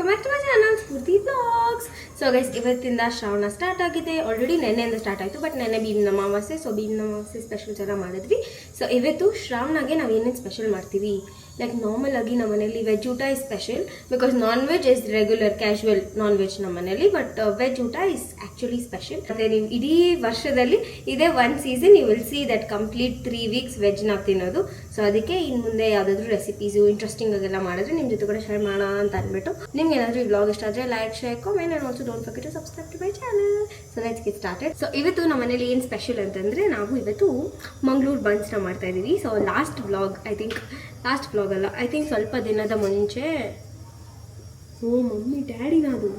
Welcome back to my channel Spoorthi blogs. So guys, ಇವತ್ತಿಂದ Shravana start ಆಗಿದೆ. Already ನೆನ್ನೆಯಿಂದ start ಆಯಿತು, ಬಟ್ ನೆನ್ನೆ ಭೀಮನ ಅಮಾವಾಸ್ಯೆ. ಸೊ ಭೀಮನ ಅಮಾವಾಸ್ಯೆ ಸ್ಪೆಷಲ್ ಚೆನ್ನಾಗಿ ಮಾಡಿದ್ವಿ. ಸೊ ಇವತ್ತು ಶ್ರಾವಣಾಗೆ ನಾವು ಏನೇನು ಸ್ಪೆಷಲ್ ಮಾಡ್ತೀವಿ, ಲೈಕ್ ನಾರ್ಮಲ್ ಆಗಿ ನಮ್ಮ ಮನೇಲಿ ವೆಜ್ ಊಟ is special, because non veg is regular casual non veg ನಮ್ಮ ಮನೇಲಿ, ಬಟ್ ವೆಜ್ ಊಟ ಇಸ್ ಆ್ಯಕ್ಚುಲಿ ಸ್ಪೆಷಲ್. ಮತ್ತು ನೀವು ಇಡೀ ವರ್ಷದಲ್ಲಿ ಇದೇ one season you will see that complete 3 weeks veg ನಾವು ತಿನ್ನೋದು. ಸೊ ಅದಕ್ಕೆ ಇನ್ನು ಮುಂದೆ ಯಾವುದಾದ್ರೂ ರೆಸಿಪೀಸು ಇಂಟ್ರೆಸ್ಟಿಂಗ್ ಆಗೆಲ್ಲ ಮಾಡಿದ್ರೆ ನಿಮ್ಮ ಜೊತೆ ಕೂಡ ಶೇರ್ ಮಾಡೋಣ ಅಂತ ಅಂದ್ಬಿಟ್ಟು, ನಿಮ್ಗೆ ಏನಾದರೂ ಈ ಬ್ಲಾಗ್ ಇಷ್ಟ ಆದರೆ like, share, comment and also don't forget to subscribe to my channel. So let's get started. So ಇವತ್ತು ನಮ್ಮ ಮನೇಲಿ ಏನು ಸ್ಪೆಷಲ್ ಅಂತಂದರೆ, ನಾವು ಇವತ್ತು ಮಂಗಳೂರು ಬನ್ಸ್ನ ಮಾಡ್ತಾ ಇದ್ದೀವಿ. ಸೊ ಲಾಸ್ಟ್ ಬ್ಲಾಗ್ ಅಲ್ಲ, ಐ ಥಿಂಕ್ ಸ್ವಲ್ಪ ದಿನದ ಮುಂಚೆ, ಓ ಮಮ್ಮಿ ಡ್ಯಾಡಿನದು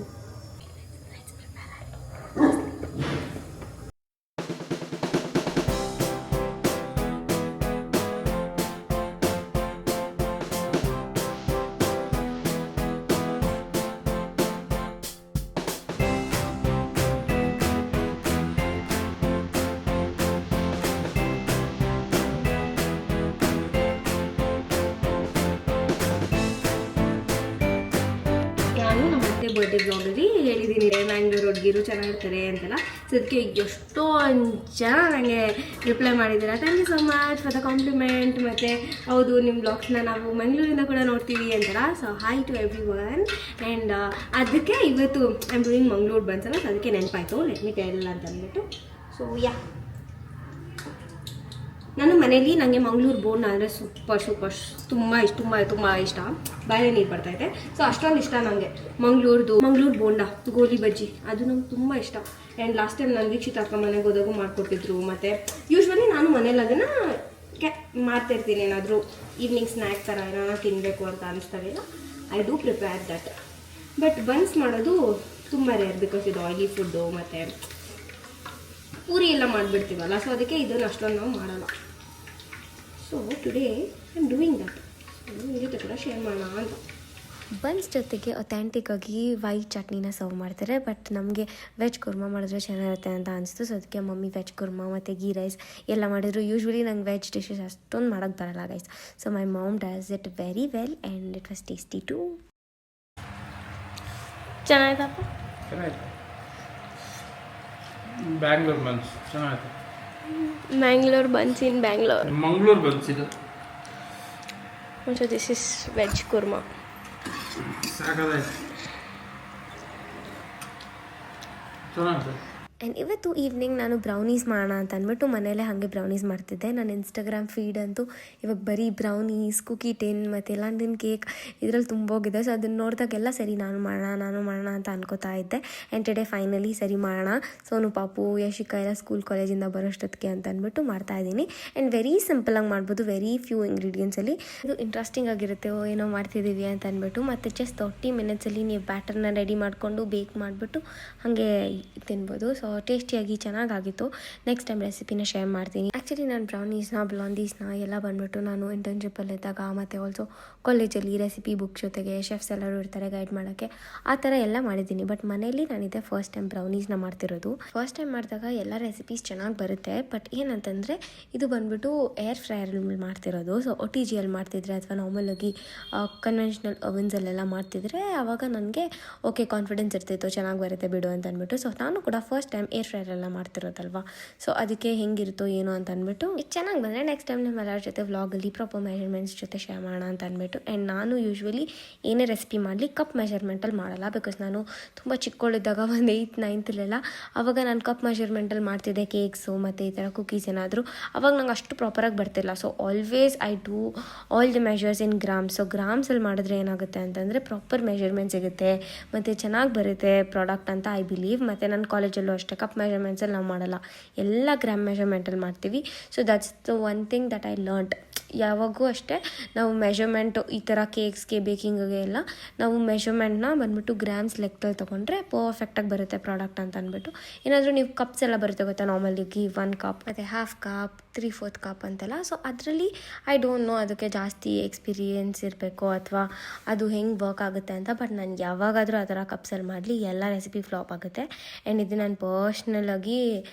ಬರ್ಡೇ ಬ್ಲಾಗಲ್ಲಿ ಹೇಳಿದ್ದೀನಿ ಮ್ಯಾಂಗ್ಳೂರ್ ಹುಡುಗಿರು ಚೆನ್ನಾಗಿರ್ತಾರೆ ಅಂತೆಲ್ಲ. ಸೊ ಅದಕ್ಕೆ ಎಷ್ಟೊಂದು ಜನ ನನಗೆ ರಿಪ್ಲೈ ಮಾಡಿದ್ದೀರಾ. Thank you so much for the compliment. ಮತ್ತು ಹೌದು, ನಿಮ್ಮ ಬ್ಲಾಗ್ಸ್ನ ನಾವು ಮಂಗಳೂರಿಂದ ಕೂಡ ನೋಡ್ತೀವಿ ಅಂತೆಲ್ಲ. So hi to everyone. And ಅದಕ್ಕೆ ಇವತ್ತು ಐ ಆಮ್ ಡೂಯಿಂಗ್ ಮಂಗಳೂರು ಬನ್ಸಲ್ಲ. ಸೊ ಅದಕ್ಕೆ ನೆನಪಾಯಿತು, ಲೆಟ್ ಮಿ ಟೆಲ್ ಅಂತ ಅಂದ್ಬಿಟ್ಟು. ಸೊ ಯಾ, ನಾನು ಮನೇಲಿ ನನಗೆ ಮಂಗಳೂರು ಬೋಂಡ ಅಂದರೆ ಸೂಪರ್ ತುಂಬ ಇಷ್ಟ. ಬಾಳೆ ನೀರು ಬರ್ತೈತೆ. ಸೊ ಅಷ್ಟೊಂದು ಇಷ್ಟ ನನಗೆ ಮಂಗಳೂರು ಬೋಂಡ, ಗೋಲಿ ಬಜ್ಜಿ, ಅದು ನಂಗೆ ತುಂಬ ಇಷ್ಟ. ಆ್ಯಂಡ್ ಲಾಸ್ಟ್ ಟೈಮ್ ನಾನು ವೀಕ್ಷಿತ ಅಕ್ಕ ಮನೆಗೆ ಹೋದಾಗೂ ಮಾಡಿಕೊಟ್ಟಿದ್ರು. ಮತ್ತು ಯೂಶ್ವಲಿ ನಾನು ಮನೇಲಿ ಅದನ್ನು ಮಾಡ್ತಾಯಿರ್ತೀನಿ. ಏನಾದರೂ ಈವ್ನಿಂಗ್ ಸ್ನ್ಯಾಕ್ ಥರ ಏನಾದ್ರು ತಿನ್ನಬೇಕು ಅಂತ ಅನಿಸ್ತಾವಿಲ್ಲ, I do prepare that. But buns ಮಾಡೋದು ತುಂಬ ರೇರ್, ಬಿಕಾಸ್ ಇದು ಆಯಿಲಿ ಫುಡ್ಡು. ಮತ್ತು ಪೂರಿ ಎಲ್ಲ ಮಾಡಿಬಿಡ್ತೀವಲ್ಲ, ಸೊ ಅದಕ್ಕೆ ಇದನ್ನು ಅಷ್ಟೊಂದು ನಾವು ಮಾಡಲ್ಲ. So today I am doing that. ನಿಮ್ಮ ಜೊತೆ ಕೂಡ ಶೇರ್ ಮಾಡೋಣ ಅಂತ. ಬನ್ಸ್ ಜೊತೆಗೆ ಅಥೆಂಟಿಕ್ ಆಗಿ ವೈಟ್ ಚಟ್ನಿನ ಸರ್ವ್ ಮಾಡ್ತಾರೆ. ಬಟ್ ನಮಗೆ ವೆಜ್ ಕುರ್ಮಾ ಮಾಡಿದ್ರೆ ಚೆನ್ನಾಗಿರುತ್ತೆ ಅಂತ ಅನಿಸ್ತು. ಸೊ ಅದಕ್ಕೆ ಮಮ್ಮಿ ವೆಜ್ ಕುರ್ಮಾ ಮತ್ತು ಗೀ ರೈಸ್ ಎಲ್ಲ ಮಾಡಿದ್ರು. ಯೂಶ್ವಲಿ ನಂಗೆ ವೆಜ್ ಡಿಶಸ್ ಅಷ್ಟೊಂದು ಮಾಡೋಕ್ಕೆ ಬರಲ್ಲ guys. So my mom does it very well and it was tasty too. ಚೆನ್ನಾಗಿತ್ತಪ್ಪ. ಬ್ಯಾಂಗ್ಳೂರ್ ಬನ್ಸ್ ಚೆನ್ನಾಗಿತ್ತು. Mangalore buns in Bangalore. Mangaluru buns ಇದು. So this is veg kurma. ಸಾಕಾಯ್ತು, ಚೆನ್ನಾಗಿದೆ. ಆ್ಯಂಡ್ ಇವತ್ತು ಈವ್ನಿಂಗ್ ನಾನು ಬ್ರೌನೀಸ್ ಮಾಡೋಣ ಅಂತ ಅಂದ್ಬಿಟ್ಟು ಮನೇಲೆ ಹಾಗೆ ಬ್ರೌನೀಸ್ ಮಾಡ್ತಿದ್ದೆ. ನನ್ನ ಇನ್ಸ್ಟಾಗ್ರಾಮ್ ಫೀಡ್ ಅಂತೂ ಇವಾಗ ಬರೀ ಬ್ರೌನೀಸ್, ಕುಕಿ ಟಿನ್ ಮತ್ತು ಲಂಡನ್ ಕೇಕ್ ಇದರಲ್ಲಿ ತುಂಬೋಗಿದೆ. ಸೊ ಅದನ್ನು ನೋಡಿದಾಗೆಲ್ಲ ಸರಿ ನಾನು ಮಾಡೋಣ ಅಂತ ಅನ್ಕೋತಾ ಇದ್ದೆ. ಆ್ಯಂಡ್ ಟುಡೇ ಫೈನಲಿ ಸರಿ ಮಾಡೋಣ. ಸೋನು ಪಾಪು, ಯಶಿಕಾ ಎಲ್ಲ ಸ್ಕೂಲ್ ಕಾಲೇಜಿಂದ ಬರೋಷ್ಟೊತ್ತಿಗೆ ಅಂತ ಅಂದ್ಬಿಟ್ಟು ಮಾಡ್ತಾಯಿದ್ದೀನಿ. ಆ್ಯಂಡ್ ವೆರಿ ಸಿಂಪಲಾಗಿ ಮಾಡ್ಬೋದು, ವೆರಿ ಫ್ಯೂ ಇಂಗ್ರೀಡಿಯೆಂಟ್ಸಲ್ಲಿ. ಇದು ಇಂಟ್ರೆಸ್ಟಿಂಗ್ ಆಗಿರುತ್ತೆ, ಏನೋ ಮಾಡ್ತಿದ್ದೀವಿ ಅಂತ ಅಂದ್ಬಿಟ್ಟು. ಮತ್ತು ಜಸ್ಟ್ 30 minutesಲ್ಲಿ ನೀವು ಬ್ಯಾಟರ್ನ ರೆಡಿ ಮಾಡಿಕೊಂಡು ಬೇಕ್ ಮಾಡಿಬಿಟ್ಟು ಹಾಗೆ ತಿನ್ಬೋದು. ಸೊ ಟೇಸ್ಟಿಯಾಗಿ ಚೆನ್ನಾಗಾಗಿತ್ತು. ನೆಕ್ಸ್ಟ್ ಟೈಮ್ ರೆಸಿಪಿನ ಶೇರ್ ಮಾಡ್ತೀನಿ. ಆ್ಯಕ್ಚುಲಿ ನಾನು ಬ್ರೌನೀಸ್ನ, ಬ್ಲಾಂಡೀಸ್ನ ಎಲ್ಲ ಬಂದ್ಬಿಟ್ಟು ನಾನು ಇಂಟರ್ನ್ಶಿಪ್ಪಲ್ಲಿದ್ದಾಗ ಮತ್ತು ಆಲ್ಸೋ ಕಾಲೇಜಲ್ಲಿ ರೆಸಿಪಿ ಬುಕ್ ಜೊತೆಗೆ ಶೆಫ್ಸ್ ಎಲ್ಲರೂ ಇರ್ತಾರೆ ಗೈಡ್ ಮಾಡೋಕ್ಕೆ, ಆ ಥರ ಎಲ್ಲ ಮಾಡಿದ್ದೀನಿ. ಬಟ್ ಮನೇಲಿ ನಾನಿದೆ ಫಸ್ಟ್ ಟೈಮ್ ಬ್ರೌನೀಸ್ನ ಮಾಡ್ತಿರೋದು. ಫಸ್ಟ್ ಟೈಮ್ ಮಾಡಿದಾಗ ಎಲ್ಲ ರೆಸಿಪೀಸ್ ಚೆನ್ನಾಗಿ ಬರುತ್ತೆ. ಬಟ್ ಏನಂತಂದರೆ ಇದು ಬಂದ್ಬಿಟ್ಟು ಏರ್ ಫ್ರೈಯರಲ್ಲಿ ಮಾಡ್ತಿರೋದು. ಸೊ OTGಯಲ್ಲಿ ಮಾಡ್ತಿದ್ರೆ ಅಥವಾ ನಾರ್ಮಲಾಗಿ ಕನ್ವೆನ್ಷನಲ್ ಓವನ್ಸಲ್ಲೆಲ್ಲ ಮಾಡ್ತಿದ್ರೆ ಆವಾಗ ನನಗೆ ಓಕೆ ಕಾನ್ಫಿಡೆನ್ಸ್ ಇರ್ತಿತ್ತು, ಚೆನ್ನಾಗಿ ಬರುತ್ತೆ ಬಿಡು ಅಂತ ಅಂದ್ಬಿಟ್ಟು. ಸೊ ನಾನು ಕೂಡ ಫಸ್ಟ್ ಟೈಮ್ ಏರ್ ಫ್ರೈಯರೆಲ್ಲ ಮಾಡ್ತಿರೋದಲ್ವ, ಸೊ ಅದಕ್ಕೆ ಹೆಂಗಿರುತ್ತೋ ಏನೋ ಅಂತ ಅಂದ್ಬಿಟ್ಟು ಚೆನ್ನಾಗಿ ಬಂದರೆ ನೆಕ್ಸ್ಟ್ ಟೈಮ್ ನಿಮ್ಮೆಲ್ಲರ ಜೊತೆ ವ್ಲಾಗಲ್ಲಿ ಪ್ರಾಪರ್ ಮೆಷರ್ಮೆಂಟ್ಸ್ ಜೊತೆ ಶೇರ್ ಮಾಡೋಣ ಅಂತ ಅಂದ್ಬಿಟ್ಟು. ಆ್ಯಂಡ್ ನಾನು ಯೂಶ್ವಲಿ ಏನೇ ರೆಸಿಪಿ ಮಾಡಲಿ ಕಪ್ ಮೆಷರ್ಮೆಂಟಲ್ಲಿ ಮಾಡಲ್ಲ, ಬಿಕಾಸ್ ನಾನು ತುಂಬ ಚಿಕ್ಕವಳಿದ್ದಾಗ ಒಂದು 8th 9th ಆವಾಗ ನಾನು ಕಪ್ ಮೆಷರ್ಮೆಂಟಲ್ಲಿ ಮಾಡ್ತಿದ್ದೆ ಕೇಕ್ಸು ಮತ್ತು ಈ ಥರ ಕುಕೀಸ್ ಏನಾದರೂ. ಅವಾಗ ನಂಗೆ ಅಷ್ಟು ಪ್ರಾಪರಾಗಿ ಬರ್ತಿಲ್ಲ. So always I do all the measures in grams. So ಗ್ರಾಮ್ಸಲ್ಲಿ ಮಾಡಿದ್ರೆ ಏನಾಗುತ್ತೆ ಅಂತಂದರೆ ಪ್ರಾಪರ್ ಮೆಷರ್ಮೆಂಟ್ ಸಿಗುತ್ತೆ ಮತ್ತು ಚೆನ್ನಾಗಿ ಬರುತ್ತೆ ಪ್ರಾಡಕ್ಟ್ ಅಂತ ಐ ಬಿಲೀವ್. ಮತ್ತು ನನ್ನ ಕಾಲೇಜಲ್ಲೂ ಅಷ್ಟೇ ಕಪ್ ಮೆಷರ್ಮೆಂಟ್ಸಲ್ಲಿ ನಾವು ಮಾಡಲ್ಲ, ಎಲ್ಲ ಗ್ರಾಮ್ ಮೆಷರ್ಮೆಂಟಲ್ಲಿ ಮಾಡ್ತೀವಿ. So that's the one thing that I learned. ಯಾವಾಗೂ ಅಷ್ಟೇ ನಾವು ಮೆಷರ್ಮೆಂಟು ಈ ಥರ ಕೇಕ್ಸ್ಗೆ, ಬೇಕಿಂಗ್ಗೆ ಎಲ್ಲ ನಾವು ಮೆಷರ್ಮೆಂಟ್ನ ಬಂದ್ಬಿಟ್ಟು ಗ್ರಾಮ್ಸ್ ಲೆಕ್ಕದಲ್ಲಿ ತೊಗೊಂಡ್ರೆ ಪರ್ಫೆಕ್ಟಾಗಿ ಬರುತ್ತೆ ಪ್ರಾಡಕ್ಟ್ ಅಂತ ಅಂದ್ಬಿಟ್ಟು. ಏನಾದರೂ ನೀವು ಕಪ್ಸ್ ಎಲ್ಲ ಬರುತ್ತೆ ಗೊತ್ತಾ, ನಾರ್ಮಲಿ 1 ಕಪ್ ಮತ್ತು 1/2 ಕಪ್ 3/4 ಕಪ್ ಅಂತೆಲ್ಲ. ಸೊ ಅದರಲ್ಲಿ ಐ ಡೋಂಟ್ ನೋ ಅದಕ್ಕೆ ಜಾಸ್ತಿ ಎಕ್ಸ್ಪೀರಿಯೆನ್ಸ್ ಇರಬೇಕು ಅಥವಾ ಅದು ಹೆಂಗೆ ವರ್ಕ್ ಆಗುತ್ತೆ ಅಂತ. ಬಟ್ ನಾನು ಯಾವಾಗಾದರೂ ಆ ಥರ ಕಪ್ಸಲ್ಲಿ ಮಾಡಲಿ ಎಲ್ಲ ರೆಸಿಪಿ ಫ್ಲಾಪ್ ಆಗುತ್ತೆ. ಆ್ಯಂಡ್ ಇದು ನಾನು ಪರ್ಸ್ನಲಾಗಿ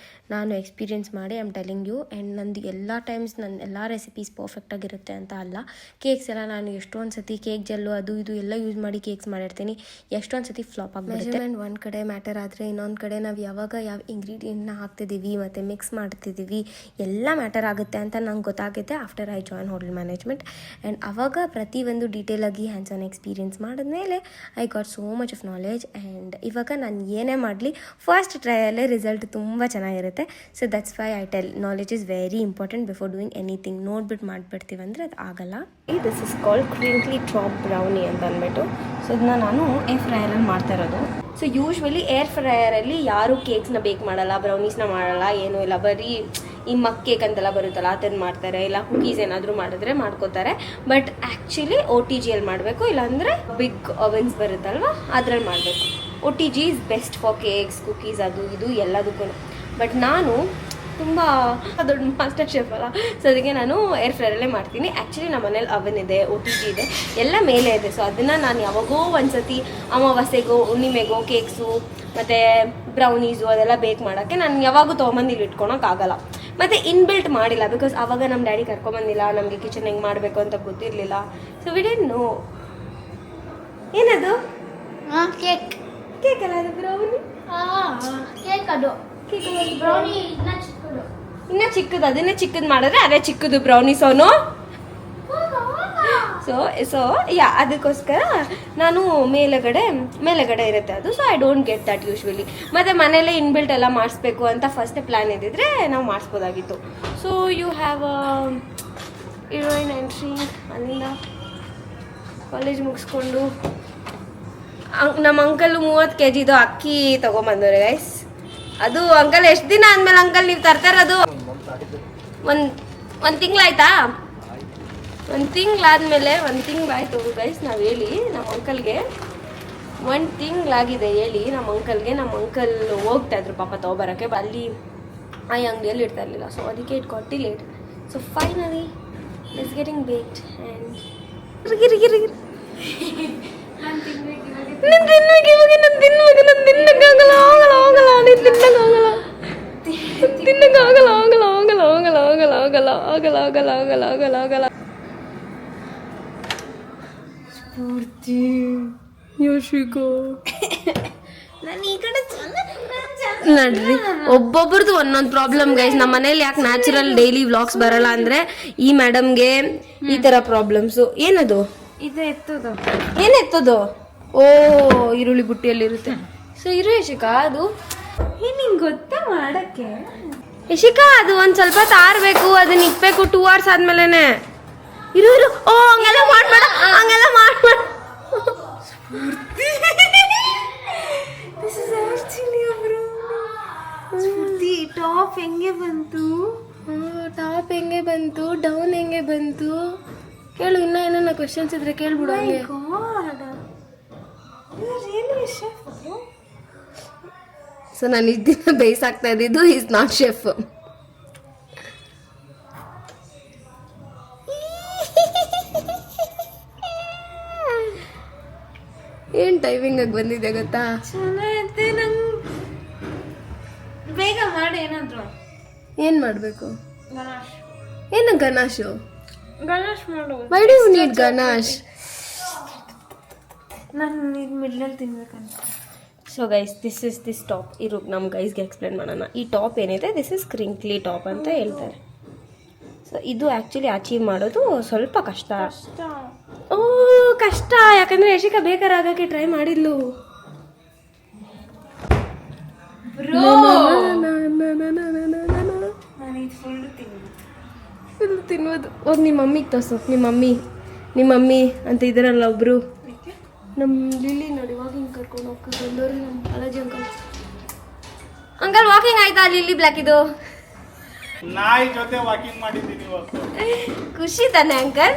ನಾನು ಎಕ್ಸ್ಪೀರಿಯೆನ್ಸ್ ಮಾಡಿ I am telling you. And ನಂದು ಎಲ್ಲ ಟೈಮ್ಸ್ ನನ್ನ ಎಲ್ಲ ರೆಸಿಪೀಸ್ ಪರ್ಫೆಕ್ಟಾಗಿರುತ್ತೆ ಅಂತ ಅಲ್ಲ. ಕೇಕ್ಸ್ ಎಲ್ಲ ನಾನು ಎಷ್ಟೊಂದು ಸತಿ ಕೇಕ್ ಜೆಲ್ಲು ಅದು ಇದು ಎಲ್ಲ ಯೂಸ್ ಮಾಡಿ ಕೇಕ್ಸ್ ಮಾಡಿರ್ತೀನಿ, ಎಷ್ಟೊಂದು ಸತಿ ಫ್ಲಾಪ್ ಆಗಿಬಿಡುತ್ತೆ. ಮೆಜರ್ಮೆಂಟ್ ಒಂದು ಕಡೆ ಮ್ಯಾಟರ್ ಆದರೆ ಇನ್ನೊಂದು ಕಡೆ ನಾವು ಯಾವಾಗ ಯಾವ ಇಂಗ್ರೀಡಿಯೆಂಟ್ನ ಹಾಕ್ತಿದ್ದೀವಿ ಮತ್ತು ಮಿಕ್ಸ್ ಮಾಡ್ತಿದ್ದೀವಿ ಎಲ್ಲ ಮ್ಯಾಟರ್ ಆಗುತ್ತೆ ಅಂತ ನಂಗೆ ಗೊತ್ತಾಗುತ್ತೆ after I join hotel management. And ಆವಾಗ ಪ್ರತಿಯೊಂದು ಡೀಟೇಲಾಗಿ ಹ್ಯಾಂಡ್ಸ್ ಆನ್ ಎಕ್ಸ್ಪೀರಿಯೆನ್ಸ್ ಮಾಡಿದ್ಮೇಲೆ I got so much of knowledge. And ಇವಾಗ ನಾನು ಏನೇ ಮಾಡಲಿ ಫಸ್ಟ್ ಟ್ರಯಲ್ಲೇ ರಿಸಲ್ಟ್ ತುಂಬ ಚೆನ್ನಾಗಿರುತ್ತೆ. So that's why I tell knowledge is very important before doing anything. ನೋಡ್ಬಿಟ್ಟು ಮಾಡಿಬಿಡ್ತೀವಿ ಅಂದರೆ ಅದು ಆಗಲ್ಲ. This is called crinkly drop brownie ಅಂತ ಅಂದ್ಬಿಟ್ಟು. ಸೊ ಇದನ್ನ ನಾನು ಏರ್ ಫ್ರೈಯರಲ್ಲಿ ಮಾಡ್ತಾ ಇರೋದು. ಸೊ ಯೂಶ್ವಲಿ ಏರ್ ಫ್ರೈಯರಲ್ಲಿ ಯಾರೂ ಕೇಕ್ಸ್ನ ಬೇಕ್ ಮಾಡಲ್ಲ, ಬ್ರೌನೀಸ್ನ ಮಾಡಲ್ಲ, ಏನೂ ಇಲ್ಲ. ಬರೀ ಈ ಮಕ್ ಕೇಕ್ ಅಂತೆಲ್ಲ ಬರುತ್ತಲ್ಲ ಅದನ್ನು ಮಾಡ್ತಾರೆ, ಇಲ್ಲ ಕುಕೀಸ್ ಏನಾದರೂ ಮಾಡಿದ್ರೆ ಮಾಡ್ಕೋತಾರೆ. ಬಟ್ ಆ್ಯಕ್ಚುಲಿ OTGಯಲ್ಲಿ ಮಾಡಬೇಕು, ಇಲ್ಲಾಂದರೆ ಬಿಗ್ ಓವನ್ಸ್ ಬರುತ್ತಲ್ವ ಅದರಲ್ಲಿ ಮಾಡಬೇಕು. OTG is best for cakes, cookies ಅದು ಇದು ಎಲ್ಲದಕ್ಕೂ. ಬಟ್ ನಾನು ತುಂಬ ದೊಡ್ಡ ಮಾಸ್ಟರ್ ಶೆಫ್ ಅಲ್ಲ, ಸೊ ಅದಕ್ಕೆ ನಾನು ಏರ್ ಫ್ರೈಯರಲ್ಲೇ ಮಾಡ್ತೀನಿ. ಆ್ಯಕ್ಚುಲಿ ನಮ್ಮ ಮನೇಲಿ ಅವನ್ ಇದೆ, OTG ಇದೆ, ಎಲ್ಲ ಮೇಲೆ ಇದೆ. ಸೊ ಅದನ್ನು ನಾನು ಯಾವಾಗೋ ಒಂದು ಸತಿ ಅಮಾವಾಸ್ಯೆಗೋ ಹುಣ್ಣಿಮೆಗೋ ಕೇಕ್ಸು ಮತ್ತು ಬ್ರೌನೀಸು ಅದೆಲ್ಲ ಬೇಕ್ ಮಾಡೋಕ್ಕೆ ನಾನು ಯಾವಾಗೂ ತೊಗೊಂಬಂದು ಇಲ್ಲಿ ಇಟ್ಕೊಳಕ್ಕಾಗಲ್ಲ. ಮತ್ತು ಇನ್ಬಿಲ್ಟ್ ಮಾಡಿಲ್ಲ, ಬಿಕಾಸ್ ಆವಾಗ ನಮ್ಮ ಡ್ಯಾಡಿ ಕರ್ಕೊಂಬಂದಿಲ್ಲ, ನಮಗೆ ಕಿಚನ್ ಹೆಂಗೆ ಮಾಡಬೇಕು ಅಂತ ಗೊತ್ತಿರಲಿಲ್ಲ. So we didn't know. ಏನದು? ಕೇಕ್ ಕೇಕ್ ಅಲ್ಲ ಅದು, ಬ್ರೌನಿ. ಕೇಕ್ ಅದು ಬ್ರೌನಿ ಇನ್ನ ಚಿಕ್ಕದು, ಅದನ್ನೇ ಚಿಕ್ಕದು ಮಾಡಿದ್ರೆ ಅದೇ ಚಿಕ್ಕದು ಬ್ರೌನಿ. ಸೋನು ಸೊ ಅದಕ್ಕೋಸ್ಕರ ನಾನು ಮೇಲೆಗಡೆ ಇರುತ್ತೆ ಅದು. So I don't get that usually. ಮತ್ತು ಮನೇಲೆ ಇನ್ಬಿಲ್ಟ್ ಎಲ್ಲ ಮಾಡಿಸ್ಬೇಕು ಅಂತ ಫಸ್ಟ್ ಪ್ಲ್ಯಾನ್ ಇದ್ದಿದ್ರೆ ನಾವು ಮಾಡಿಸ್ಬೋದಾಗಿತ್ತು. So you have heroine entry. ಅಲ್ಲಿಂದ ಕಾಲೇಜ್ ಮುಗಿಸ್ಕೊಂಡು ನಮ್ಮ ಅಂಕಲು 30 kgದು ಅಕ್ಕಿ ತೊಗೊಂಬಂದವ್ರೆ ಗೈಸ್. ಅದು ಅಂಕಲ್ ಎಷ್ಟು ದಿನ ಆದಮೇಲೆ ಅಂಕಲ್ ನೀವು ತರ್ತಾ ಇರೋದು? ಒಂದು ತಿಂಗಳಾಯ್ತಾ? ಒಂದು ತಿಂಗಳಾಯಿತು ಗೈಸ್. ನಾವು ಹೇಳಿ ನಮ್ಮ ಅಂಕಲ್ಗೆ 1 ತಿಂಗಳಾಗಿದೆ ಹೇಳಿ ನಮ್ಮ ಅಂಕಲ್ಗೆ. ನಮ್ಮ ಅಂಕಲ್ ಹೋಗ್ತಾಯಿದ್ರು ಪಾಪ ತೊಗೊಬರೋಕ್ಕೆ, ಅಲ್ಲಿ ಆ ಅಂಗಡಿಯಲ್ಲಿ ಇರ್ತಾ ಇರಲಿಲ್ಲ. ಸೊ ಅದಕ್ಕೆ it got late. So finally it's getting baked and ನೋಡ್ರಿ ಒಬ್ಬೊಬ್ರದ್ದು ಒಂದೊಂದು ಪ್ರಾಬ್ಲಮ್ ಗೈಸ್. ನಮ್ಮ ಮನೇಲಿ ಯಾಕೆ ನ್ಯಾಚುರಲ್ ಡೈಲಿ ವ್ಲಾಗ್ಸ್ ಬರಲ್ಲ ಅಂದ್ರೆ ಈ ಮೇಡಮ್ಗೆ ಈ ತರ ಪ್ರಾಬ್ಲಮ್ಸು. ಏನದು? ಇದು ಎತ್ತದು. ಏನ್ ಎತ್ತದು? ಓ ಈರುಳ್ಳಿ ಬುಟ್ಟಿಯಲ್ಲಿರುತ್ತೆ. ಸೊ ಇರು ಯಶಿಕಾ, ಅದು ನಿಂಗೆ ಗೊತ್ತಾ ಮಾಡಕ್ಕೆ? ಯಶಿಕಾ ಅದು ಒಂದ್ ಸ್ವಲ್ಪ ತಾರ್ಬೇಕು, ಅದನ್ನ ಇಕ್ಬೇಕು 2 hours ಆದ್ಮೇಲೆನೆ. ಇರು. ಓ ಹಂಗೆಲ್ಲ ಮಾಡ್ಬೇಡ. ಟಾಪ್ ಹೆಂಗೆ ಬಂತು? ಟಾಪ್ ಹೆಂಗೆ ಬಂತು, ಡೌನ್ ಹೆಂಗೆ ಬಂತು ಕೇಳು. ಇನ್ನ ಏನಾರ ಕ್ವಶನ್ಸ್ ಇದ್ರೆ ಕೇಳ್ಬಿಡು. ಹಂಗೆ ಸೊ ನಾನು ಇಷ್ಟು ದಿನ ಬೇಯಿಸಾಕ್ತಾ ಇದ್ದಿದ್ದು ಈಸ್ ನಾಟ್ ಶೆಫ್. ಏನ್ ಟೈಮಿಂಗ್ ಆಗಿ ಬಂದಿದೆ ಗೊತ್ತಾ? ಚೆನ್ನಾಗೈತೆ. ನಂಗೆ ಬೇಗ ಮಾಡಿ ಏನಾದ್ರು. ಏನ್ ಮಾಡ್ಬೇಕು? ಗಣಾಶ್. ಏನು ಗಣಾಶು? ಗಣಾಶ್ ಮಾಡು. Why do you need ganache? ನಾನು ಇದು ಮಿಡ್ಲಲ್ಲಿ ತಿನ್ಬೇಕಂತ. So guys this is this top. ಇರು ನಮ್ಮ ಗೈಸ್ಗೆ ಎಕ್ಸ್ಪ್ಲೇನ್ ಮಾಡೋಣ. ಈ ಟಾಪ್ ಏನಿದೆ ದಿಸ್ ಇಸ್ ಕ್ರಿಂಕ್ಲಿ ಟಾಪ್ ಅಂತ ಹೇಳ್ತಾರೆ. ಸೊ ಇದು ಆ್ಯಕ್ಚುಲಿ ಅಚೀವ್ ಮಾಡೋದು ಸ್ವಲ್ಪ ಕಷ್ಟ. ಓ ಕಷ್ಟ, ಯಾಕಂದರೆ ಯಶಿಕಾ ಬೇಕಾರಾಗಕ್ಕೆ ಟ್ರೈ ಮಾಡಿದ್ಲು. ಫುಲ್ ತಿನ್ಬೋದು. ಹೋಗಿ ನಿಮ್ಮ ಮಮ್ಮಿಗೆ ತೋರಿಸು. ನಿಮ್ಮ ಮಮ್ಮಿ ಅಂತ ಇದ್ದಾರಲ್ಲ ಒಬ್ರು, ನಮ್ಮ ಲಿಲ್ಲಿ ನೋಡಿ ವಾಕಿಂಗ್ ಕರ್ಕೊಂಡು ಹೋಗ್ಕೊಂಡು ಬಂದವ್ರು ನಮ್ಮ ಕಾಲೇಜ್ ಅಂಕಲ್ ವಾಕಿಂಗ್ ಆಯ್ತಾ? ಲಿಲ್ಲಿ ಬ್ಲ್ಯಾಕ್ ಇದು ನಾಯಿ ಜೊತೆ ವಾಕಿಂಗ್ ಮಾಡಿದ್ದೀನಿ ಇವತ್ತು. ಖುಷಿ ತಾನೆ ಅಂಕಲ್?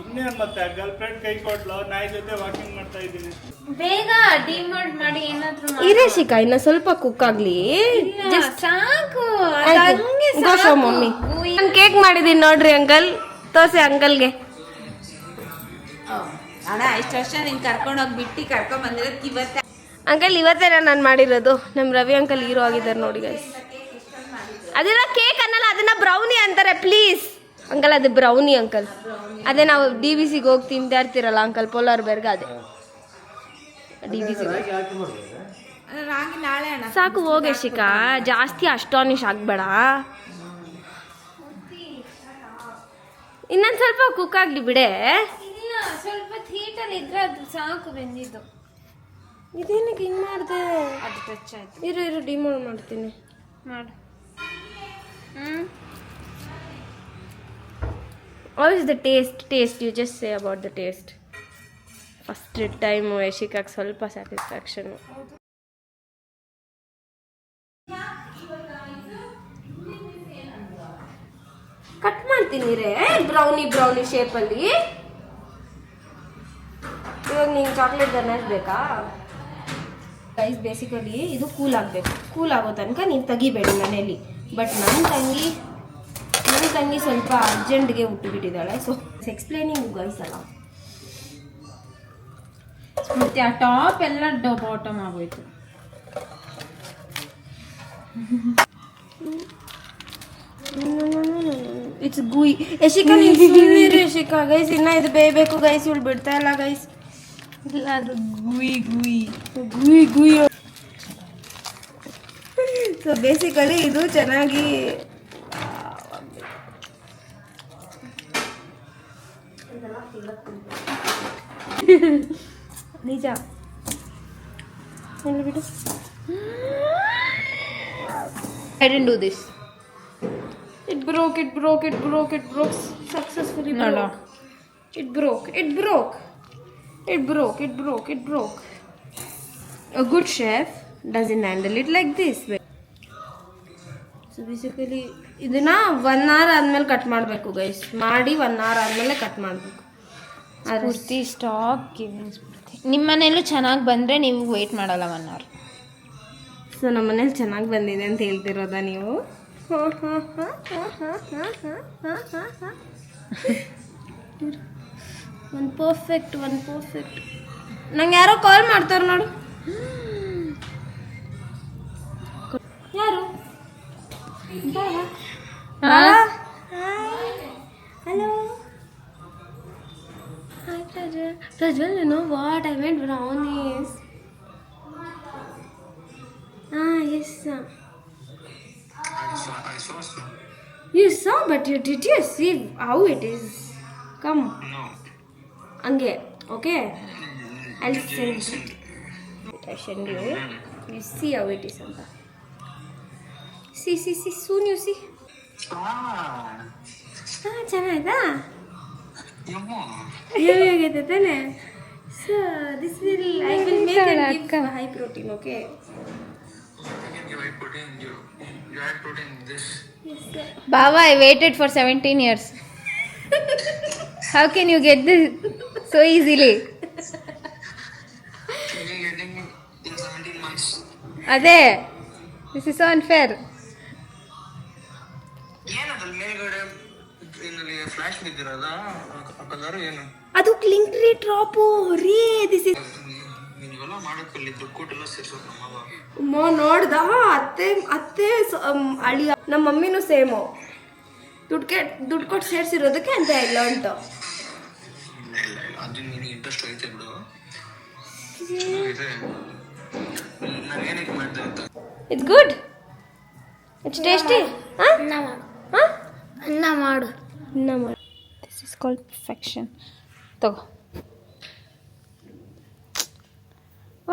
ಇನ್ನೇನ್ ಮತ್ತೆ ಗರ್ಲ್ ಫ್ರೆಂಡ್ ಕೈ ಕೊಟ್ಲು, ನಾಯಿ ಜೊತೆ ವಾಕಿಂಗ್ ಮಾಡ್ತಾ ಇದ್ದೀನಿ. ಬೇಗ ಡಿಮೋಲ್ಡ್ ಮಾಡಿ ಏನಾದ್ರು ಇರೇಶಿಕಾ ಇನ್ನ ಸ್ವಲ್ಪ ಕುಕ್ ಆಗ್ಲಿ. ಸಾಕು. ಮಮ್ಮಿ ನಾನು ಕೇಕ್ ಮಾಡಿದೀನಿ ನೋಡ್ರಿ ಅಂಕಲ್, ತೋರ್ಸಿ ಅಂಕಲ್ಗೆ. ಅಣ್ಣ ಇಷ್ಟು ವರ್ಷ ನೀನು ಕರ್ಕೊಂಡೋಗಿ ಬಿಟ್ಟು ಕರ್ಕೊಂಡ್ ಬಂದಿರೋದಕ್ಕೆ ಇವತ್ತೆ ಅಂಕಲ್ ಇವತ್ತೇನ ನಾನು ಮಾಡಿರೋದು. ನಮ್ಮ ರವಿ ಅಂಕಲ್ ಹೀರೋ ಆಗಿದ್ದಾರೆ ನೋಡಿ ಗೈಸ್. ಅದೆಲ್ಲ ಕೇಕ್ ಅನ್ನಲ್ಲ, ಅದನ್ನ ಬ್ರೌನಿ ಅಂತಾರೆ ಪ್ಲೀಸ್ ಅಂಕಲ್. ಅದು ಬ್ರೌನಿ ಅಂಕಲ್. ಅದೇ ನಾವು DBCಗೆ ಹೋಗಿ ತಿಂತಾ ಇರ್ತೀರಲ್ಲ ಅಂಕಲ್, ಪೋಲಾರ್ ಬೆರ್ಗ, ಅದೇ DBC. ಸಾಕು ಹೋಗಿ ಶಿಕಾ, ಜಾಸ್ತಿ ಅಸ್ಟಾನಿಶ್ ಆಗ್ಬೇಡ. ಇನ್ನೊಂದು ಸ್ವಲ್ಪ ಕುಕ್ ಆಗಲಿ ಬಿಡೆ. ಇಲ್ಲ, ಸ್ವಲ್ಪ ಹೀಟಲ್ಲಿ ಇದ್ರೆ ಅದು ಸಾಕು ಬೆಂದಿದ್ದು. ಇದೇನಕ್ಕೆ ಹಿಂಗೆ ಮಾಡಿದೆ? ಅದು ಟಚ್ ಆಯ್ತು. ಇರು ಡಿಮೋಲ್ಡ್ ಮಾಡ್ತೀನಿ. ಮಾಡು. How is the taste? You just say about the taste. First time ಯಶಿಕಾಗೆ ಸ್ವಲ್ಪ ಸ್ಯಾಟಿಸ್ಫ್ಯಾಕ್ಷನ್. ಕಟ್ ಮಾಡ್ತೀನಿ ರೇ ಬ್ರೌನಿ ಶೇಪಲ್ಲಿ. ಇವಾಗ ನಿಂಗೆ ಚಾಕ್ಲೇಟ್ ಗನಾಶ್ ಬೇಕಾ ಗೈಸ್? ಬೇಸಿಕಲಿ ಇದು ಕೂಲ್ ಆಗಬೇಕು. ಕೂಲ್ ಆಗೋ ತನಕ ನೀನು ತೆಗಿಬೇಡಿ ಮನೇಲಿ. ಬಟ್ ನನ್ನ ತಂಗಿ ಸ್ವಲ್ಪ ಅರ್ಜೆಂಟ್ಗೆ ಹುಟ್ಟುಬಿಟ್ಟಿದ್ದಾಳೆ. ಸೊ ಎಕ್ಸ್ಪ್ಲೇನಿಂಗ್ ಗೈಸ್ ಅಲ್ಲ. ಮತ್ತೆ ಆ ಟಾಪ್ ಎಲ್ಲ ಬಾಟಮ್ ಆಗೋಯ್ತು. ಇಟ್ಸ್ ಗುಯ್. ಯಶಿಕಾ ನೀರು ಯಶಿಕಾ ಗೈಸ್, ಇನ್ನ ಇದು ಬೇಯಬೇಕು ಗೈಸ್. ಇವಳು ಬಿಡ್ತಾ ಇಲ್ಲ ಗೈಸ್. ಇಲ್ಲ ಅದು ಗುಯ್. ಸೊ ಬೇಸಿಕಲಿ ಇದು ಚೆನ್ನಾಗಿ ನಿಜ ಬಿಡು. I didn't do this. It broke successfully. No. It broke. A good chef doesn't handle it like this way. So basically ಇದನ್ನ 1 hour ಆದ್ಮೇಲೆ ಕಟ್ ಮಾಡಬೇಕು ಗೈಸ್. ಮಾಡಿ 1 hour ಆದ್ಮೇಲೆ ಕಟ್ ಮಾಡಬೇಕು. ಪೂರ್ತಿ ಸ್ಟಾಕ್ ನಿಮ್ಮ ಮನೇಲೂ ಚೆನ್ನಾಗಿ ಬಂದರೆ ನೀವು ವೆಯ್ಟ್ ಮಾಡಲ್ಲ 1 hour. ಸೊ ನಮ್ಮ ಮನೇಲಿ ಚೆನ್ನಾಗಿ ಬಂದಿದೆ ಅಂತ ಹೇಳ್ತಿರೋದಾ ನೀವು? ಒಂದು ಪರ್ಫೆಕ್ಟ್. ನಂಗೆ ಯಾರೋ ಕಾಲ್ ಮಾಡ್ತಾರೆ ನೋಡು. ಯಾರು? Hello. Hi Prajwal, you know what? I made brownies. Yes. I saw some. You saw, but did you see how it is? Come. No. Ange, okay? I'll send you. I send you. You see how it is, Anta. See. Soon you see. ಚೆನ್ನಾಯ್ತಾ? ಹೇಗಾಗೈತೆ ತಾನೆ? So this will I will make and give high protein, okay? I can give high protein. You add protein in this. Yes, sir. Baba, I waited for 17 years. How can you get this so easily? You're getting in 17 months. ಅದೇ, this is so unfair. ಏನದಲ್ಲಿ ಮೇಲ್ಗಡೆ ಇದರಲ್ಲಿ flash ಬಿದ್ದಿರೋದ colour ಏನು? ಅದು ಕ್ಲಿಂಕ್ರಿ drop ರೀ. This is ನೀವೆಲ್ಲ ಮಾಡೋಕ್ಕಲ್ಲಿ ದುಡ್ಡು ಕೊಟ್ಟೆಲ್ಲ ಸೇರ್ಸೋದು ನಮ್ಮವ. ನೋಡ್ದ ಅತ್ತೆ ಅಳಿಯ ನಮ್ಮ ಮಮ್ಮಿನೂ ಸೇಮು. ದುಡ್ಡು ಕೊಟ್ಟು ಸೇರಿಸಿರೋದಕ್ಕೆ ಅಂತ ಇಲ್ಲ ಉಂಟು. ಇಲ್ಲ ಅದು ನಿನಗೆ ಇಂಟ್ರೆಸ್ಟ್ ಐತೆ ಬಿಡು. ಚೆನ್ನಾಗಿದೆ. ನಾನು ಏನಕ್ಕೆ ಮಾಡಿದೆ ಅಂತ. It's good. It's tasty. ಅನ್ನ ಮಾಡು. This is called perfection. ತಗೋ,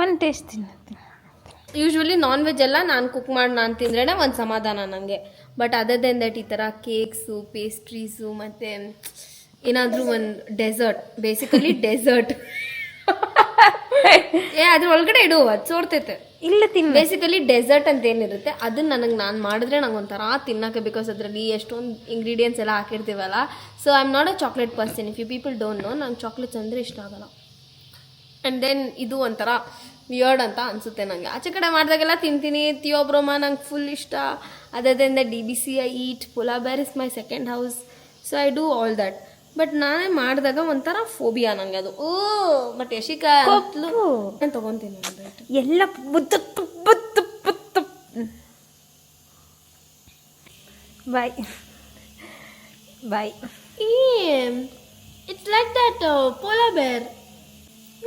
ಒಂದು ಟೇಸ್ಟ್ ತಿನ್ನತ್ತೆ. ಯೂಶ್ವಲಿ ನಾನ್ ವೆಜ್ ಎಲ್ಲ ನಾನು ಕುಕ್ ಮಾಡಿ ನಾನು ತಿಂದ್ರೇ ಒಂದು ಸಮಾಧಾನ ನನಗೆ. ಬಟ್ ಅದರ್ ದೆನ್ ದಟ್ ಈ ಥರ ಕೇಕ್ಸು, ಪೇಸ್ಟ್ರೀಸು ಮತ್ತು ಏನಾದರೂ ಒಂದು ಡೆಸರ್ಟ್, ಬೇಸಿಕಲಿ ಡೆಸರ್ಟ್ ಅದ್ರ ಒಳಗಡೆ ಇಡು, ಅದು ಸೋರ್ತೈತೆ. ಇಲ್ಲ ತಿನ್ನ. ಬೇಸಿಕಲಿ ಡೆಸರ್ಟ್ ಅಂತ ಏನಿರುತ್ತೆ ಅದನ್ನ ನಾನು ಮಾಡಿದ್ರೆ ನಂಗೆ ಒಂಥರ ತಿನ್ನೋಕೆ, ಬಿಕಾಸ್ ಅದರಲ್ಲಿ ಎಷ್ಟೊಂದು ಇಂಗ್ರೀಡಿಯೆಂಟ್ಸ್ ಎಲ್ಲ ಹಾಕಿರ್ತೀವಲ್ಲ. So I am not a chocolate person. If you people don't know, ನಂಗೆ ಚಾಕ್ಲೇಟ್ಸ್ ಅಂದರೆ ಇಷ್ಟ ಆಗಲ್ಲ. ಆ್ಯಂಡ್ ದೆನ್ ಇದು ಒಂಥರ ವಿಯರ್ಡ್ ಅಂತ ಅನಿಸುತ್ತೆ ನನಗೆ. ಆಚೆ ಕಡೆ ಮಾಡಿದಾಗೆಲ್ಲ ತಿಂತೀನಿ. ತಿಯೋಬ್ರೊಮ ನಂಗೆ ಫುಲ್ ಇಷ್ಟ. ಅದರಿಂದ DBC I eat. Polar Bear is my second house. So I do all that. But ನಾನೇ ಮಾಡಿದಾಗ ಒಂಥರ ಫೋಬಿಯಾ ನಂಗೆ ಅದು ಓ ಬಟ್ ಯಶಿಕಾ ನಾನು ತೊಗೊತೀನಿ ಎಲ್ಲ ಬಾಯ್ ಬಾಯ್. ಇಟ್ಸ್ ಲೈಕ್ ದಟ್ ಪೋಲಾರ್ ಬೇರ್.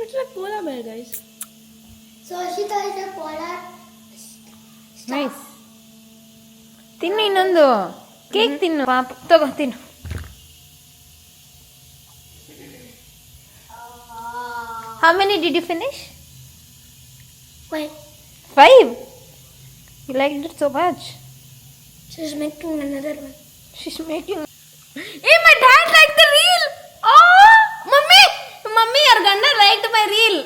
ಇಟ್ಸ್ ಲೈಕ್ ಪೋಲಾರ್ ಬೇರ್ ಗೈಸ್. ನೈಸ್. ತಿನ್ನು ಇನ್ನೊಂದು ಕೇಕ್ ತಿನ್ನು ಪಾಪ. ತಗೋ ತಿನ್ನು. How many did you finish? 5. You liked it so much. She's making another one. She's making. Hey, my dad liked the reel. Oh, mummy ಯಾರ ಗಂಡ ಲೈಕ್ ಮೈ ರೀಲ್.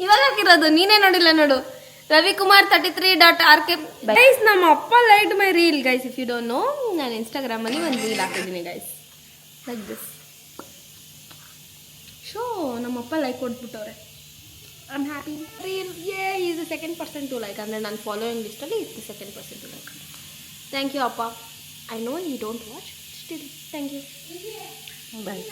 ಇವಾಗ ಹಾಕಿರೋದು ನೀನೇ ನೋಡಿಲ್ಲ ನೋಡು. ravikumar33.rk. ಗೈಸ್ ನಮ್ಮ ಅಪ್ಪ like my reel guys. If you don't know, ನಾನು ಇನ್ಸ್ಟಾಗ್ರಾಮಲ್ಲಿ ಒಂದು ರೀಲ್ ಹಾಕಿದ್ದೀನಿ ಗೈಸ್ ಲೈಕ್ ದಿಸ್. ಶೋ ನಮ್ಮಪ್ಪ ಲೈಕ್ ಕೊಟ್ಬಿಟ್ಟವ್ರೆ. I am happy. Reel is the second person to like. ಅಂದರೆ ನಾನು ಫಾಲೋಯಿಂಗ್ ಲಿಸ್ಟಲ್ಲಿ is the second person to like. Thank you ಅಪ್ಪ. I know you don't watch still thank you. Bye.